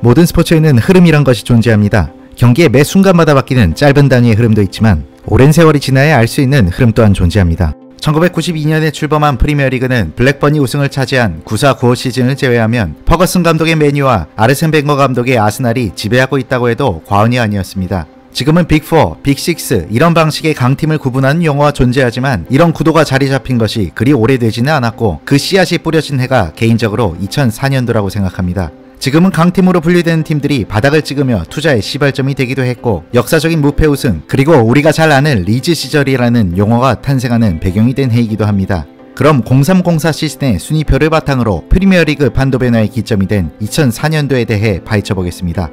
모든 스포츠에는 흐름이란 것이 존재합니다. 경기의 매 순간마다 바뀌는 짧은 단위의 흐름도 있지만 오랜 세월이 지나야 알 수 있는 흐름 또한 존재합니다. 1992년에 출범한 프리미어리그는 블랙번이 우승을 차지한 94-95 시즌을 제외하면 퍼거슨 감독의 맨유와 아르센 벵거 감독의 아스날이 지배하고 있다고 해도 과언이 아니었습니다. 지금은 빅4, 빅6 이런 방식의 강팀을 구분하는 용어가 존재하지만 이런 구도가 자리 잡힌 것이 그리 오래되지는 않았고 그 씨앗이 뿌려진 해가 개인적으로 2004년도라고 생각합니다. 지금은 강팀으로 분류되는 팀들이 바닥을 찍으며 투자의 시발점이 되기도 했고 역사적인 무패 우승 그리고 우리가 잘 아는 리즈 시절이라는 용어가 탄생하는 배경이 된 해이기도 합니다. 그럼 03-04 시즌의 순위표를 바탕으로 프리미어리그 판도 변화의 기점이 된 2004년도에 대해 파헤쳐보겠습니다.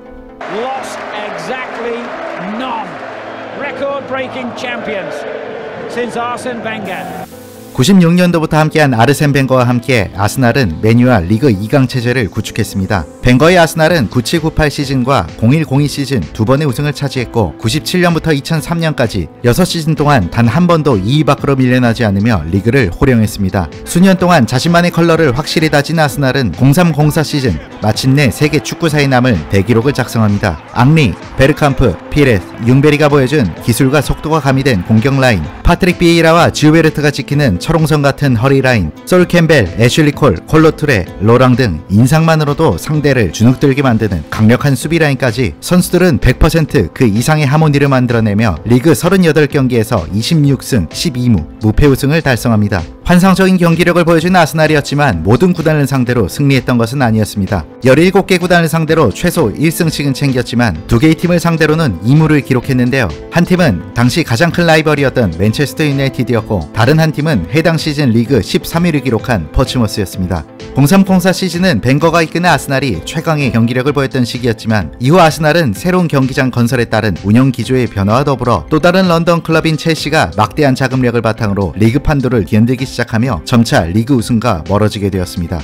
Lost exactly none. Record-breaking champions since Arsene Wenger. 96년도부터 함께한 아르센 벵거와 함께 아스날은 맨유와 리그 2강 체제를 구축했습니다. 벵거의 아스날은 97-98 시즌과 01-02 시즌 두 번의 우승을 차지했고 97년부터 2003년까지 6시즌 동안 단 한 번도 2위 밖으로 밀려나지 않으며 리그를 호령했습니다. 수년 동안 자신만의 컬러를 확실히 다진 아스날은 03-04 시즌 마침내 세계 축구사에 남을 대기록을 작성합니다. 앙리, 베르캄프, 피레스, 융베리가 보여준 기술과 속도가 가미된 공격 라인, 파트릭 비에이라와 지우베르트가 지키는 철옹성 같은 허리 라인, 솔 캠벨, 애슐리 콜, 콜로투레, 로랑 등 인상만으로도 상대를 주눅들게 만드는 강력한 수비 라인까지 선수들은 100% 그 이상의 하모니를 만들어내며 리그 38경기에서 26승 12무 무패 우승을 달성합니다. 환상적인 경기력을 보여준 아스날이었지만 모든 구단을 상대로 승리했던 것은 아니었습니다. 17개 구단을 상대로 최소 1승씩은 챙겼지만 2개의 팀을 상대로는 2무를 기록했는데요. 한 팀은 당시 가장 큰 라이벌이었던 맨체스터 유나이티드였고 다른 한 팀은 해당 시즌 리그 13위를 기록한 포츠머스였습니다. 03-04 시즌은 벵거가 이끄는 아스날이 최강의 경기력을 보였던 시기였지만 이후 아스날은 새로운 경기장 건설에 따른 운영 기조의 변화와 더불어 또 다른 런던 클럽인 첼시가 막대한 자금력을 바탕으로 리그 판도를 뒤흔들기 시작하며 점차 리그 우승과 멀어지게 되었습니다.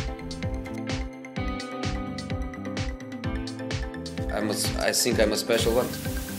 I think I'm a special one.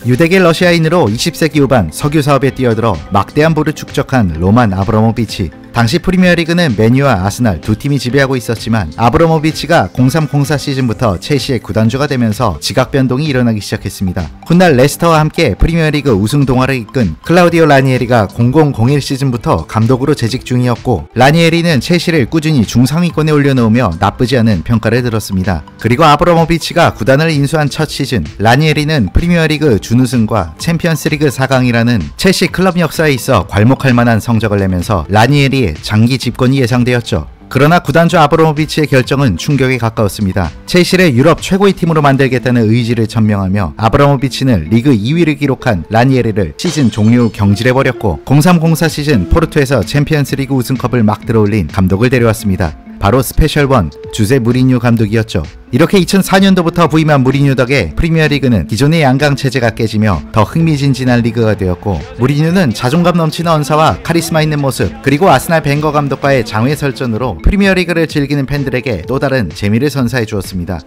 유대계 러시아인으로 20세기 후반 석유 사업에 뛰어들어 막대한 부를 축적한 로만 아브라모비치. 당시 프리미어리그는 맨유와 아스날 두 팀이 지배하고 있었지만 아브라모비치가 03-04 시즌부터 첼시의 구단주가 되면서 지각 변동이 일어나기 시작했습니다. 훗날 레스터와 함께 프리미어리그 우승 동화를 이끈 클라우디오 라니에리가 00-01 시즌부터 감독으로 재직 중이었고 라니에리는 첼시를 꾸준히 중상위권에 올려놓으며 나쁘지 않은 평가를 들었습니다. 그리고 아브라모비치가 구단을 인수한 첫 시즌 라니에리는 프리미어리그 준우승과 챔피언스리그 4강이라는 첼시 클럽 역사에 있어 괄목할 만한 성적을 내면서 라니에리의 장기 집권이 예상되었죠. 그러나 구단주 아브라모비치의 결정은 충격에 가까웠습니다. 첼시를 유럽 최고의 팀으로 만들겠다는 의지를 천명하며 아브라모비치는 리그 2위를 기록한 라니에리를 시즌 종료 후 경질해버렸고 03-04 시즌 포르투에서 챔피언스리그 우승컵을 막 들어올린 감독을 데려왔습니다. 바로 스페셜1 주세 무리뉴 감독이었죠. 이렇게 2004년도부터 부임한 무리뉴 덕에 프리미어리그는 기존의 양강 체제가 깨지며 더 흥미진진한 리그가 되었고 무리뉴는 자존감 넘치는 언사와 카리스마 있는 모습 그리고 아스날 벵거 감독과의 장외 설전으로 프리미어리그를 즐기는 팬들에게 또 다른 재미를 선사해 주었습니다.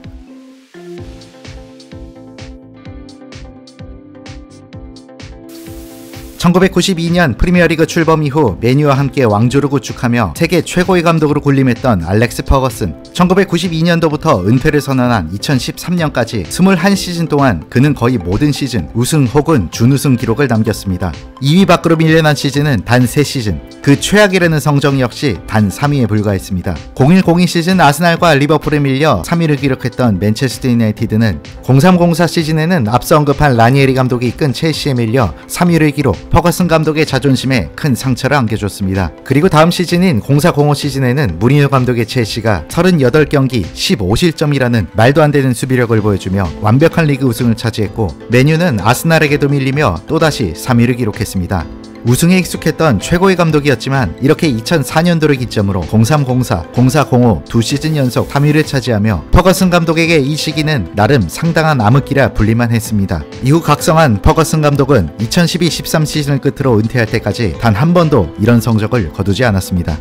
1992년 프리미어리그 출범 이후 맨유와 함께 왕조를 구축하며 세계 최고의 감독으로 군림했던 알렉스 퍼거슨. 1992년도부터 은퇴를 선언한 2013년까지 21시즌 동안 그는 거의 모든 시즌 우승 혹은 준우승 기록을 남겼습니다. 2위 밖으로 밀려난 시즌은 단 3시즌, 그 최악이라는 성적 역시 단 3위에 불과했습니다. 01-02 시즌 아스날과 리버풀에 밀려 3위를 기록했던 맨체스터 유나이티드는 03-04 시즌에는 앞서 언급한 라니에리 감독이 이끈 첼시에 밀려 3위를 기록, 퍼거슨 감독의 자존심에 큰 상처를 안겨줬습니다. 그리고 다음 시즌인 04-05 시즌에는 무리뉴 감독의 첼시가 38경기 15실점이라는 말도 안 되는 수비력을 보여주며 완벽한 리그 우승을 차지했고 맨유는 아스날에게도 밀리며 또다시 3위를 기록했습니다. 우승에 익숙했던 최고의 감독이었지만 이렇게 2004년도를 기점으로 03-04, 04-05 두 시즌 연속 3위를 차지하며 퍼거슨 감독에게 이 시기는 나름 상당한 암흑기라 불리만 했습니다. 이후 각성한 퍼거슨 감독은 2012-13 시즌을 끝으로 은퇴할 때까지 단 한 번도 이런 성적을 거두지 않았습니다.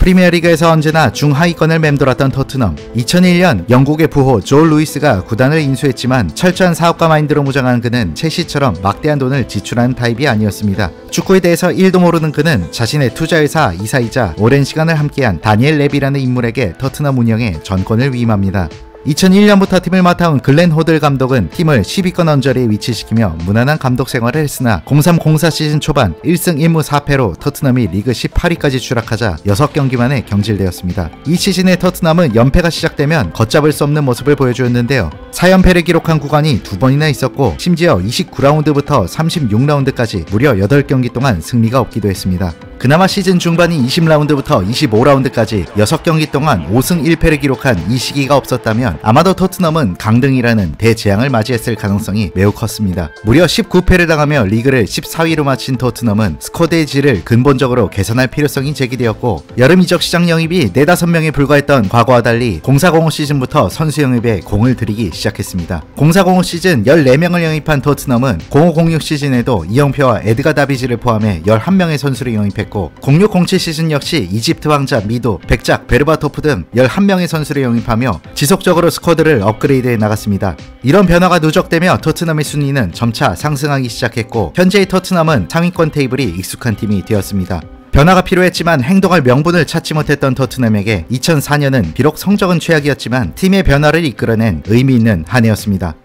프리미어리그에서 언제나 중하위권을 맴돌았던 토트넘. 2001년 영국의 부호 조 루이스가 구단을 인수했지만 철저한 사업가 마인드로 무장한 그는 첼시처럼 막대한 돈을 지출하는 타입이 아니었습니다. 축구에 대해서 1도 모르는 그는 자신의 투자회사 이사이자 오랜 시간을 함께한 다니엘 레비라는 인물에게 토트넘 운영에 전권을 위임합니다. 2001년부터 팀을 맡아온 글렌 호들 감독은 팀을 10위권 언저리에 위치시키며 무난한 감독 생활을 했으나 03-04 시즌 초반 1승 1무 4패로 토트넘이 리그 18위까지 추락하자 6경기 만에 경질되었습니다. 이 시즌의 토트넘은 연패가 시작되면 걷잡을 수 없는 모습을 보여주었는데요. 4연패를 기록한 구간이 2번이나 있었고 심지어 29라운드부터 36라운드까지 무려 8경기 동안 승리가 없기도 했습니다. 그나마 시즌 중반인 20라운드부터 25라운드까지 6경기 동안 5승 1패를 기록한 이 시기가 없었다면 아마도 토트넘은 강등이라는 대재앙을 맞이했을 가능성이 매우 컸습니다. 무려 19패를 당하며 리그를 14위로 마친 토트넘은 스쿼드의 질을 근본적으로 개선할 필요성이 제기되었고 여름 이적 시장 영입이 4-5명에 불과했던 과거와 달리 04-05 시즌부터 선수 영입에 공을 들이기 시작했습니다. 04-05 시즌 14명을 영입한 토트넘은 05-06 시즌에도 이영표와 에드가 다비지를 포함해 11명의 선수를 영입했고 06-07 시즌 역시 이집트 왕자 미도, 백작, 베르바토프 등 11명의 선수를 영입하며 지속적으로 스쿼드를 업그레이드해 나갔습니다. 이런 변화가 누적되며 토트넘의 순위는 점차 상승하기 시작했고 현재의 토트넘은 상위권 테이블이 익숙한 팀이 되었습니다. 변화가 필요했지만 행동할 명분을 찾지 못했던 토트넘에게 2004년은 비록 성적은 최악이었지만 팀의 변화를 이끌어낸 의미 있는 한 해였습니다.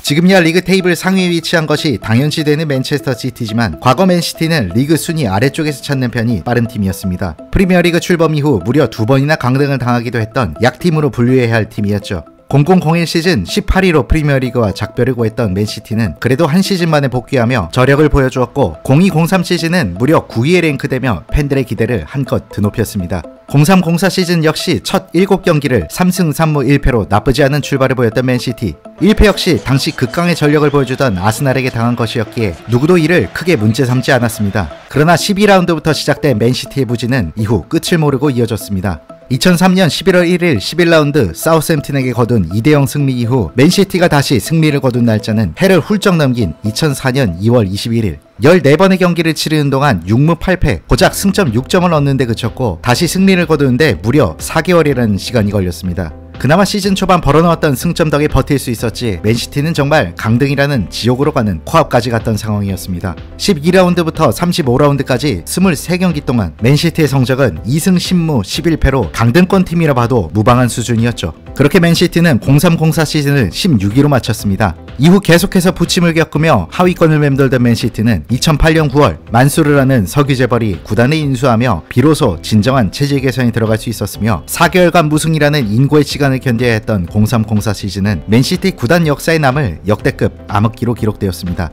지금야 리그 테이블 상위에 위치한 것이 당연시되는 맨체스터 시티지만 과거 맨시티는 리그 순위 아래쪽에서 찾는 편이 빠른 팀이었습니다. 프리미어리그 출범 이후 무려 2번이나 강등을 당하기도 했던 약팀으로 분류해야 할 팀이었죠. 00-01 시즌 18위로 프리미어리그와 작별을 고했던 맨시티는 그래도 한 시즌 만에 복귀하며 저력을 보여주었고 02-03 시즌은 무려 9위에 랭크되며 팬들의 기대를 한껏 드높였습니다. 03-04 시즌 역시 첫 7경기를 3승 3무 1패로 나쁘지 않은 출발을 보였던 맨시티. 1패 역시 당시 극강의 전력을 보여주던 아스날에게 당한 것이었기에 누구도 이를 크게 문제 삼지 않았습니다. 그러나 12라운드부터 시작된 맨시티의 부진은 이후 끝을 모르고 이어졌습니다. 2003년 11월 1일 11라운드 사우스햄튼에게 거둔 2대0 승리 이후 맨시티가 다시 승리를 거둔 날짜는 해를 훌쩍 넘긴 2004년 2월 21일 14번의 경기를 치르는 동안 6무 8패 고작 승점 6점을 얻는 데 그쳤고 다시 승리를 거두는데 무려 4개월이라는 시간이 걸렸습니다. 그나마 시즌 초반 벌어넣었던 승점 덕에 버틸 수 있었지 맨시티는 정말 강등이라는 지옥으로 가는 코앞까지 갔던 상황이었습니다. 12라운드부터 35라운드까지 23경기 동안 맨시티의 성적은 2승 10무 11패로 강등권 팀이라 봐도 무방한 수준이었죠. 그렇게 맨시티는 03-04 시즌을 16위로 마쳤습니다. 이후 계속해서 부침을 겪으며 하위권을 맴돌던 맨시티는 2008년 9월 만수르라는 석유 재벌이 구단에 인수하며 비로소 진정한 체질 개선에 들어갈 수 있었으며 4개월간 무승이라는 인고의 시간을 견뎌야 했던 03-04 시즌은 맨시티 구단 역사에 남을 역대급 암흑기로 기록되었습니다.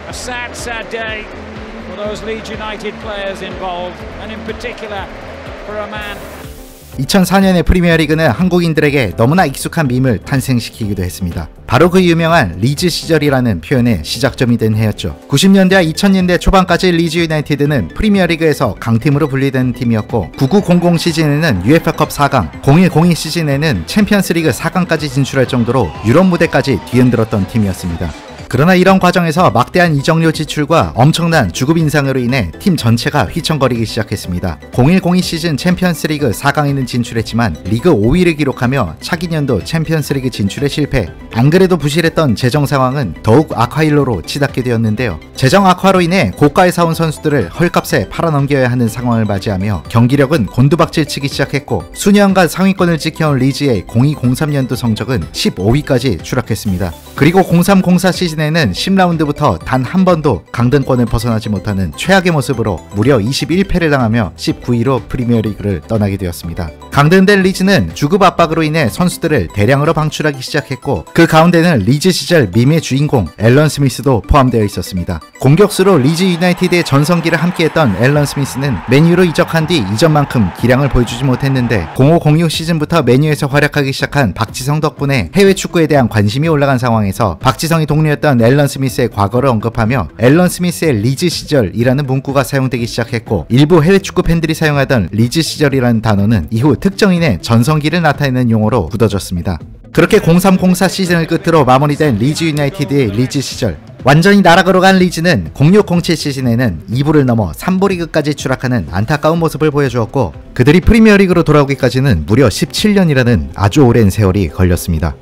A sad day for those Leeds United players involved, and in particular for a man. 2004년의 프리미어리그는 한국인들에게 너무나 익숙한 밈을 탄생시키기도 했습니다. 바로 그 유명한 리즈 시절이라는 표현의 시작점이 된 해였죠. 90년대와 2000년대 초반까지 리즈 유나이티드는 프리미어리그에서 강팀으로 분리된 팀이었고 99-00 시즌에는 UEFA컵 4강, 01-02 시즌에는 챔피언스리그 4강까지 진출할 정도로 유럽 무대까지 뒤흔들었던 팀이었습니다. 그러나 이런 과정에서 막대한 이적료 지출과 엄청난 주급 인상으로 인해 팀 전체가 휘청거리기 시작했습니다. 01-02 시즌 챔피언스리그 4강에는 진출했지만 리그 5위를 기록하며 차기 년도 챔피언스리그 진출에 실패. 안 그래도 부실했던 재정 상황은 더욱 악화일로로 치닫게 되었는데요. 재정 악화로 인해 고가에 사온 선수들을 헐값에 팔아넘겨야 하는 상황을 맞이하며 경기력은 곤두박질 치기 시작했고 수년간 상위권을 지켜온 리즈의 02-03년도 성적은 15위까지 추락했습니다. 그리고 03-04 시즌 에는 10라운드부터 단 한 번도 강등권을 벗어나지 못하는 최악의 모습으로 무려 21패를 당하며 19위로 프리미어리그를 떠나게 되었습니다. 강등된 리즈는 주급 압박으로 인해 선수들을 대량으로 방출하기 시작했고 그 가운데는 리즈 시절 밈의 주인공 앨런 스미스도 포함되어 있었습니다. 공격수로 리즈 유나이티드의 전성기를 함께했던 앨런 스미스는 맨유로 이적한 뒤 이전만큼 기량을 보여주지 못했는데 05-06 시즌부터 맨유에서 활약하기 시작한 박지성 덕분에 해외 축구에 대한 관심이 올라간 상황에서 박지성이 동료였던 앨런 스미스의 과거를 언급하며 앨런 스미스의 리즈 시절이라는 문구가 사용되기 시작했고 일부 해외 축구 팬들이 사용하던 리즈 시절이라는 단어는 이후 특정인의 전성기를 나타내는 용어로 굳어졌습니다. 그렇게 03-04 시즌을 끝으로 마무리된 리즈 유나이티드의 리즈 시절. 완전히 나락으로 간 리즈는 06-07 시즌에는 2부를 넘어 3부 리그까지 추락하는 안타까운 모습을 보여주었고, 그들이 프리미어리그로 돌아오기까지는 무려 17년이라는 아주 오랜 세월이 걸렸습니다.